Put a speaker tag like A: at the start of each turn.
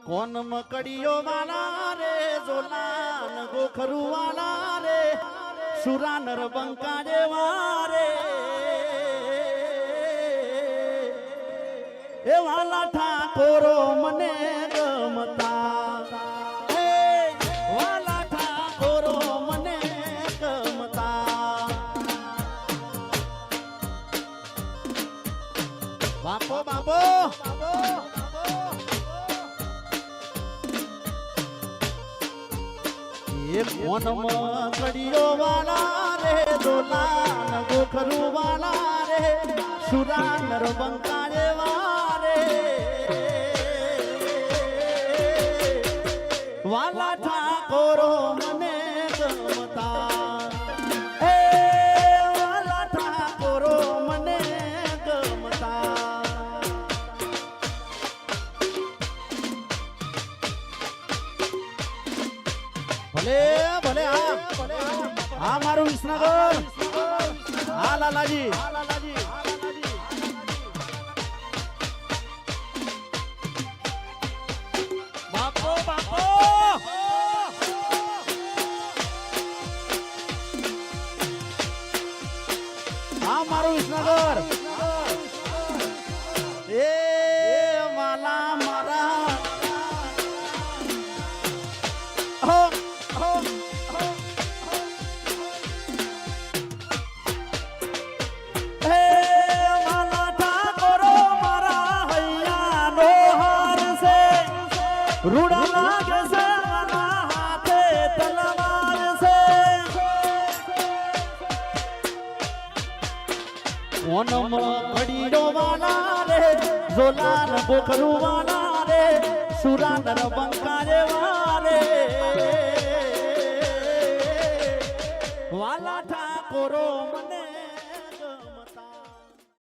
A: કોન મકડીઓ વાલા રે જોલાન ગોખરું વાલા રે સુરા નરબંકા જેવા રે એ વાલા ઠાકોરો મને ગમતા વાલા ઠાકોરો મને ગમતા બાપો બાપો મોન મકડીઓ વાલા રે દોલાન ગોખરું વાલા રે સુરા નરબંકા જેવા રે વાલા ઠાકોરો મને ગમતા હે વાલા ઠાકોરો મને ગમતા ભલે ભલે હા મારું વિસનગર હા લાલાજી બાપો બાપો હા મારું વિસનગર એ માલા મારા રૂડા લાગે છે મારા હાથે તલવાર છે ઓનમ કડીડો વાલા રે જોલાન ગોખરું વાલા રે સુરા નરબંકા જેવા રે વાલા ઠાકોરો મને